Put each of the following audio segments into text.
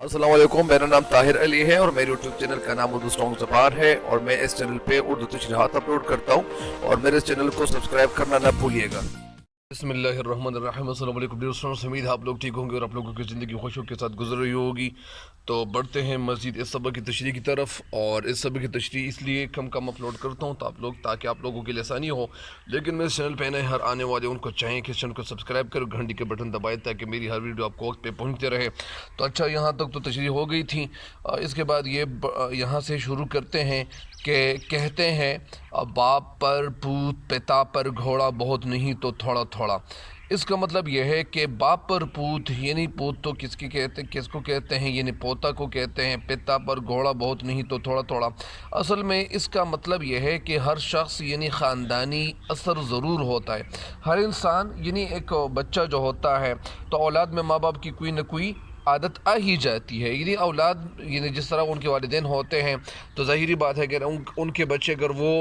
अस्सलाम वालेकुम, मेरा नाम ताहिर अली है और मेरे यूट्यूब चैनल का नाम उर्दू सॉन्ग ज़बान है और मैं इस चैनल पे उर्दू तशरीहात अपलोड करता हूँ और मेरे इस चैनल को सब्सक्राइब करना ना भूलिएगा। बिस्मिल्लाहिर्रहमानिर्रहीम। अस्सलाम वालेकुम डियर स्टूडेंट्स, उम्मीद है आप लोग ठीक होंगे और आप लोगों की ज़िंदगी खुशियों के साथ गुजर रही होगी। तो बढ़ते हैं मज़ीद इस सबक की तशरीह की तरफ। और इस सबक की तशरीह इसलिए कम कम अपलोड करता हूँ ताकि आप लोगों के लिए आसानी हो। लेकिन मेरे चैनल पे नए हर आने वाले उनको चाहिए कि इस चैनल को सब्सक्राइब करो, घंटी के बटन दबाए ताकि मेरी हर वीडियो आपको वक्त पे पहुँचते रहे। तो अच्छा, यहाँ तक तो तशरीह हो गई थी। इसके बाद ये यहाँ से शुरू करते हैं कि कहते हैं बाप पर पूत पिता पर घोड़ा बहुत नहीं तो थोड़ा थोड़ा। इसका मतलब यह है कि बाप पर पूत यानी पूत तो किसको कहते हैं, यानी पोता को कहते हैं। पिता पर घोड़ा बहुत नहीं तो थोड़ा थोड़ा, असल में इसका मतलब यह है कि हर शख्स यानी ख़ानदानी असर ज़रूर होता है। हर इंसान यानी एक बच्चा जो होता है तो औलाद में माँ बाप की कोई न कोई आदत आ ही जाती है। यानी औलाद यानी जिस तरह उनके वालिदैन होते हैं तो ज़ाहिरी बात है कि उनके बच्चे अगर वो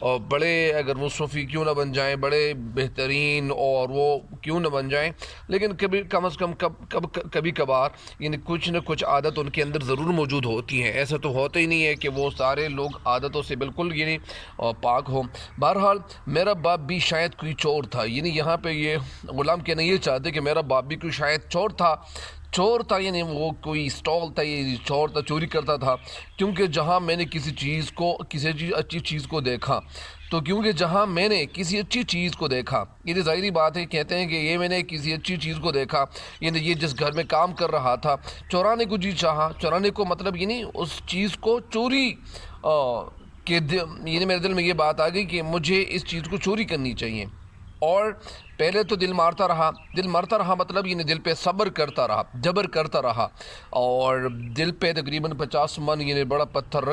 अगर वो सूफ़ी क्यों ना बन जाएं, बड़े बेहतरीन और वो क्यों ना बन जाएं, लेकिन कभी कम अज़ कम कभी कभार यानी कुछ न कुछ आदत उनके अंदर ज़रूर मौजूद होती हैं। ऐसा तो होता ही नहीं है कि वो सारे लोग आदतों से बिल्कुल यानी पाक हो। बहरहाल मेरा बाप भी शायद कोई चोर था। यानी यहाँ पे ये ग़ुलाम कहना ये चाहते कि मेरा बाप भी कोई शायद चोर था, यानी वो कोई स्टॉल था, ये चोर था, चोरी करता था। क्योंकि जहाँ मैंने किसी अच्छी चीज़ को देखा ये ज़ाहिरी बात है, कहते हैं कि ये मैंने किसी अच्छी चीज़ को देखा, यानी ये जिस घर में काम कर रहा था चुराने को जी चाहा। चुराने को मतलब यानी उस चीज़ को चोरी यानी मेरे दिल में ये बात आ गई कि मुझे इस चीज़ को चोरी करनी चाहिए। और पहले तो दिल मारता रहा मतलब यानी दिल पे सब्र करता रहा, जबर करता रहा और दिल पे तकरीबन 50 मन यानी बड़ा पत्थर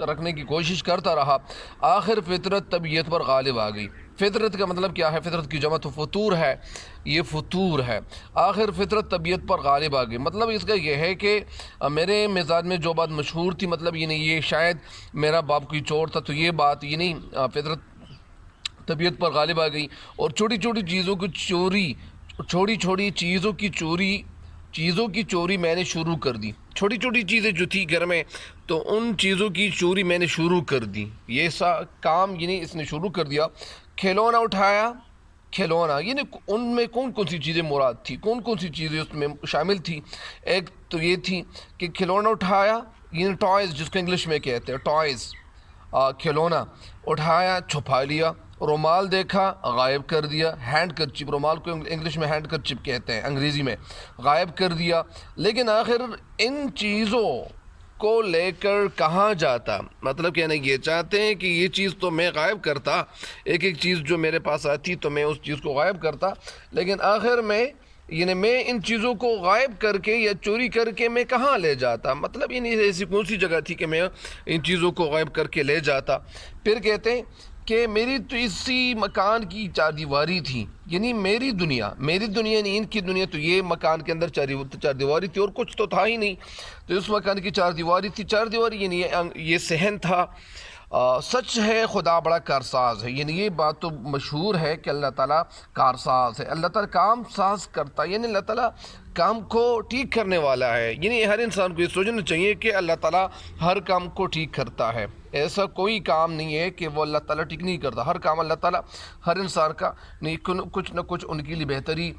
रखने की कोशिश करता रहा। आखिर फितरत तबीयत पर गालिब आ गई। फितरत का मतलब क्या है? फितरत की जमा तो फतूर है, ये फतूर है। आखिर फितरत तबीयत पर गालिब आ गई, मतलब इसका यह है कि मेरे मिजाज में जो बात मशहूर थी, मतलब ये नहीं ये शायद मेरा बाप कोई चोर था, तो ये बात ये नहीं फितरत तबीयत पर गालिब आ गई और छोटी छोटी चीज़ों की चोरी मैंने शुरू कर दी। छोटी छोटी चीज़ें जो थी घर में तो उन चीज़ों की चोरी मैंने शुरू कर दी। ये सा काम यानी इसने शुरू कर दिया। खिलौना उठाया, खिलौना यानी उनमें कौन कौन सी चीज़ें मुराद थी, कौन कौन सी चीज़ें उसमें शामिल थी। एक तो ये थी कि खिलौना उठाया, यानी टॉयज़ जिसको इंग्लिश में कहते हैं टॉयज़। खिलौना उठाया, छुपा लिया। रुमाल देखा, गायब कर दिया। हैंड करचिप, रुमाल को इंग्लिश में हैंड करचिप कहते हैं, अंग्रेज़ी में गायब कर दिया। लेकिन आखिर इन चीज़ों को लेकर कहाँ जाता, मतलब कहना ये चाहते हैं कि ये चीज़ तो मैं गायब करता, एक एक चीज़ जो मेरे पास आती तो मैं उस चीज़ को गायब करता, लेकिन आखिर में यानी मैं इन चीज़ों को गायब करके या चोरी करके मैं कहाँ ले जाता, मतलब यानी ऐसी कौन सी जगह थी कि मैं इन चीज़ों को गायब करके ले जाता। फिर कहते हैं कि मेरी तो इसी मकान की चारदीवारी थी, यानी मेरी दुनिया यानी इनकी दुनिया, तो ये मकान के अंदर चारदीवारी थी और कुछ तो था ही नहीं, तो इस मकान की चारदीवारी थी। चारदीवारी यानी ये सहन था। सच है खुदा बड़ा कारसाज है, यानी ये बात तो मशहूर है कि अल्लाह ताला कारसाज है, अल्लाह ताला काम साज करता है, यानी अल्लाह ताला काम को ठीक करने वाला है। यानी हर इंसान को ये सोचना चाहिए कि अल्लाह ताला हर काम को ठीक करता है। ऐसा कोई काम नहीं है कि वो अल्लाह ताला ठीक नहीं करता, हर काम अल्लाह ताला हर इंसान का नहीं कुछ न कुछ उनके लिए बेहतरी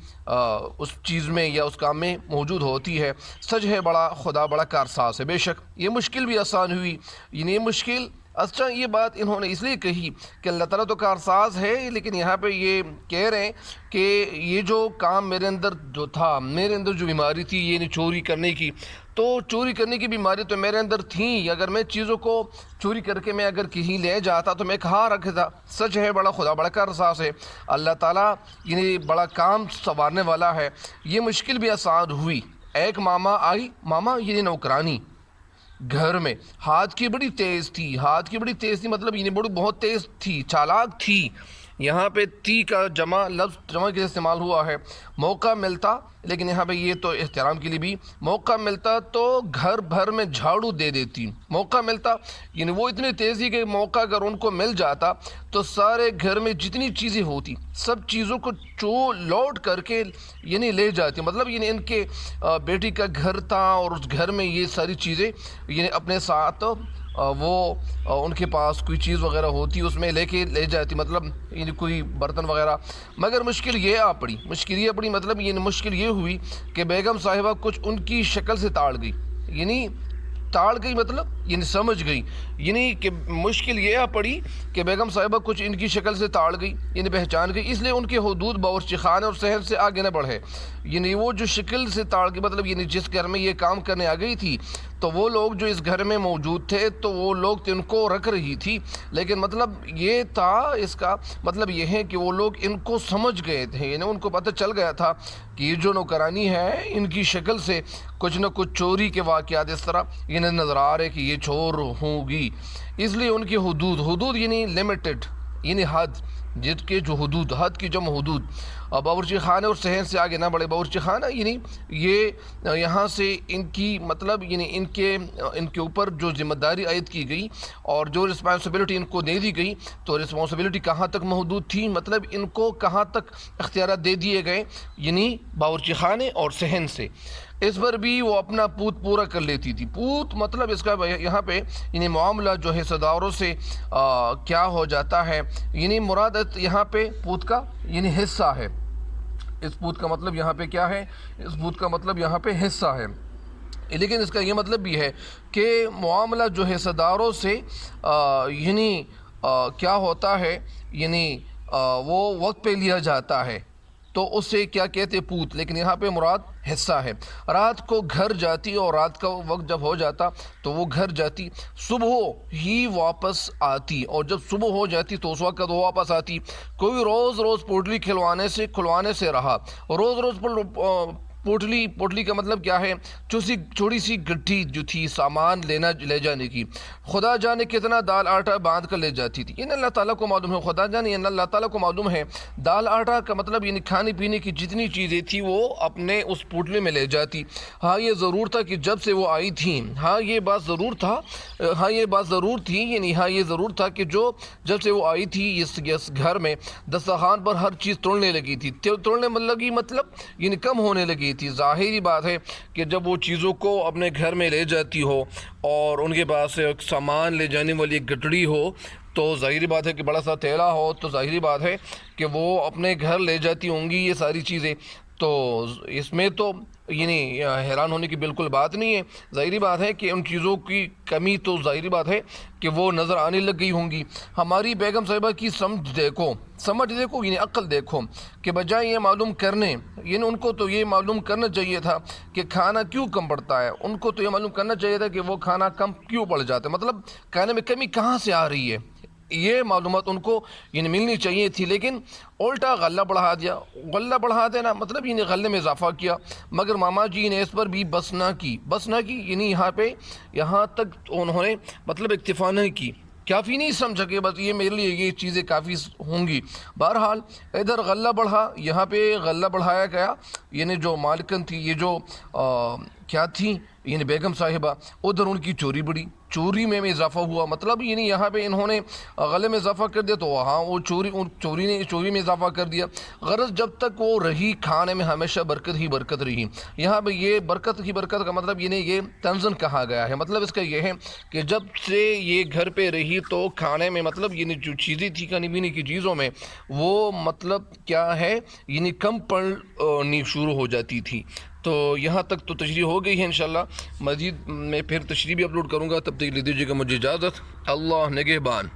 उस चीज़ में या उस काम में मौजूद होती है। सच है बड़ा खुदा बड़ा कारसाज है। बेशक ये मुश्किल भी आसान हुई, यानी ये मुश्किल अच्छा ये बात इन्होंने इसलिए कही कि अल्लाह ताला तो कारसाज है, लेकिन यहाँ पे ये कह रहे हैं कि ये जो काम मेरे अंदर जो था, मेरे अंदर जो बीमारी थी ये नहीं चोरी करने की, तो चोरी करने की बीमारी तो मेरे अंदर थी। अगर मैं चीज़ों को चोरी करके मैं अगर कहीं ले जाता तो मैं कहाँ रखता। सच है बड़ा खुदा बड़ा कारसाज है, अल्लाह ताला यानी बड़ा काम संवारने वाला है। ये मुश्किल भी आसान हुई। एक मामा आई, मामा यानी नौकरानी घर में, हाथ की बड़ी तेज़ थी मतलब ये बड़ी बहुत तेज़ थी, चालाक थी। یہاں پہ تی کا لفظ جمع کے استعمال ہوا ہے. موقع ملتا، لیکن یہاں پہ یہ تو احترام کے لیے بھی، موقع ملتا تو گھر بھر میں جھاڑو دے دیتی. موقع ملتا یعنی وہ اتنی تیزی کہ موقع اگر ان کو مل جاتا تو سارے گھر میں جتنی چیزیں ہوتی سب چیزوں کو لوٹ کر کے یعنی لے جاتی. مطلب یعنی ان کے بیٹی کا گھر تھا اور اس گھر میں یہ ساری چیزیں یعنی اپنے ساتھ وہ ان کے پاس کوئی چیز وغیرہ ہوتی اس میں لے جاتی، مطلب یعنی کوئی برتن وغیرہ. مگر مشکل یہ پڑی مطلب یعنی مشکل یہ ہوئی کہ بیگم صاحبہ کچھ ان کی شکل سے ٹاڑ گئی مطلب یعنی سمجھ گئی، یعنی کہ مشکل یہ پڑی کہ بیگم صاحبہ کچھ ان کی شکل سے ٹاڑ گئی یعنی پہچان گئی، اس لیے ان کے حدود باورچی خانے اور صحن سے آگے نہ بڑھے. یعنی وہ جو شکل سے ٹاڑ گئی مطلب یعنی جس گھر میں یہ کام کرنے آ گئی تھی تو وہ لوگ جو اس گھر میں موجود تھے تو وہ لوگ ان کو رکھ رہی تھی، لیکن مطلب یہ تھا اس کا مطلب یہ ہے کہ وہ لوگ ان کو سمجھ گئے تھے، یعنی ان کو پتہ چل گیا تھا کہ یہ جو نوکرانی ہے ان کی شکل سے کچھ نہ کچھ چوری کے واقعات اس طرح انہیں نظر آ رہے کہ یہ چور ہوگی. اس لیے ان کی حدود یعنی لمیٹڈ یعنی حد، جس کے جو حد کی جمع حدود. باورچی خانے اور صحن سے آگے نہ بڑھے. باورچی خانہ یعنی یہ یہاں سے ان کی مطلب یعنی ان کے اوپر جو ذمہ داری عائد کی گئی اور جو رسپانسبلٹی ان کو دے دی گئی تو رسپانسبلٹی کہاں تک محدود تھی، مطلب ان کو کہاں تک اختیارات دے دیے گئے یعنی باورچی خانے اور صحن سے. اس پر بھی وہ اپنا پوت پورا کر لیتی تھی. پوت مطلب اس کا یہاں پہ یعنی معاملہ جو ہے حصہ داروں سے کیا ہو جاتا ہے، یعنی مراد یہاں پہ پوت کا یعنی حصہ ہے. اس پوت کا مطلب یہاں پہ کیا ہے، اس پوت کا مطلب یہاں پہ حصہ ہے، لیکن اس کا یہ مطلب بھی ہے کہ معاملہ جو حصہ داروں سے یعنی کیا ہوتا ہے یعنی وہ وقت پہ لیا جاتا ہے تو اسے کیا کہتے پوت، لیکن یہاں پہ مراد حصہ ہے. رات کو گھر جاتی اور رات کا وقت جب ہو جاتا تو وہ گھر جاتی، صبح ہی واپس آتی، اور جب صبح ہو جاتی تو اس وقت وہ واپس آتی. کوئی روز پوٹلی کھلوانے سے رہا. روز پوٹلی کا مطلب کیا ہے، چھوٹی سی گٹھی جو تھی سامان لے جانے کی. خدا جانے کتنا دال آٹا باندھ کر لے جاتی تھی. یعنی اللہ تعالیٰ کو معلوم ہے، خدا جانے یعنی اللہ تعالیٰ کو معلوم ہے. دال آٹا کا مطلب یعنی کھانے پینے کی جتنی چیزیں تھی وہ اپنے اس پوٹلی میں لے جاتی. ہاں یہ ضرور تھا کہ جب سے وہ آئی تھیں، ہاں یہ بات ضرور تھی یعنی ہاں یہ ضرور تھا کہ جب سے وہ آئی تھی اس گھر میں دسترخوان پر ہر چیز توڑنے لگی تھی. توڑنے مطلب یعنی کم ہونے لگی تھی. ظاہری بات ہے کہ جب وہ چیزوں کو اپنے گھر میں لے جاتی ہو اور ان کے پاس سامان لے جانے والی ایک گٹڑی ہو تو ظاہری بات ہے کہ بڑا سا تھیلا ہو تو ظاہری بات ہے کہ وہ اپنے گھر لے جاتی ہوں گی یہ ساری چیزیں. تو اس میں تو یعنی حیران ہونے کی بالکل بات نہیں ہے. ظاہری بات ہے کہ ان چیزوں کی کمی تو ظاہری بات ہے کہ وہ نظر آنے لگ گئی ہوں گی. ہماری بیگم صاحبہ کی سمجھ دیکھو یعنی عقل دیکھو کہ بجائے یہ معلوم کرنے یعنی ان کو تو یہ معلوم کرنا چاہیے تھا کہ کھانا کیوں کم پڑتا ہے. ان کو تو یہ معلوم کرنا چاہیے تھا کہ وہ کھانا کم کیوں پڑ جاتا ہے، مطلب کھانے میں کمی کہاں سے آ رہی ہے. یہ معلومات ان کو یعنی ملنی چاہیے تھی، لیکن الٹا غلہ بڑھا دینا مطلب یعنی غلے میں اضافہ کیا. مگر ماما جی نے اس پر بھی بس نہ کی یعنی یہاں تک انہوں نے مطلب اکتفا نہیں کی، کافی نہیں سمجھا کہ بس یہ میرے لیے یہ چیزیں کافی ہوں گی. بہرحال ادھر غلہ بڑھا، یہاں پہ غلہ بڑھایا گیا. یعنی جو مالکن تھی یہ جو کیا تھی یعنی بیگم صاحبہ، ادھر ان کی چوری میں اضافہ ہوا. مطلب یعنی یہاں پہ انہوں نے غلے میں اضافہ کر دیا تو وہاں وہ چوری میں اضافہ کر دیا. غرض جب تک وہ رہی کھانے میں ہمیشہ برکت رہی. یہاں پہ یہ برکت کا مطلب یہ تنزن کہا گیا ہے. مطلب اس کا یہ ہے کہ جب سے یہ گھر پہ رہی تو کھانے میں مطلب یعنی جو چیزیں تھی کھانے پینے کی چیزوں میں وہ مطلب کیا ہے یعنی کم پڑنی شروع ہو جاتی تھی. تو یہاں تک تو تشریح ہو گئی ہے. انشاءاللہ مزید میں پھر تشریح بھی اپلوڈ کروں گا. تب تک لے دیجیے گا مجھے اجازت. اللہ نگہبان.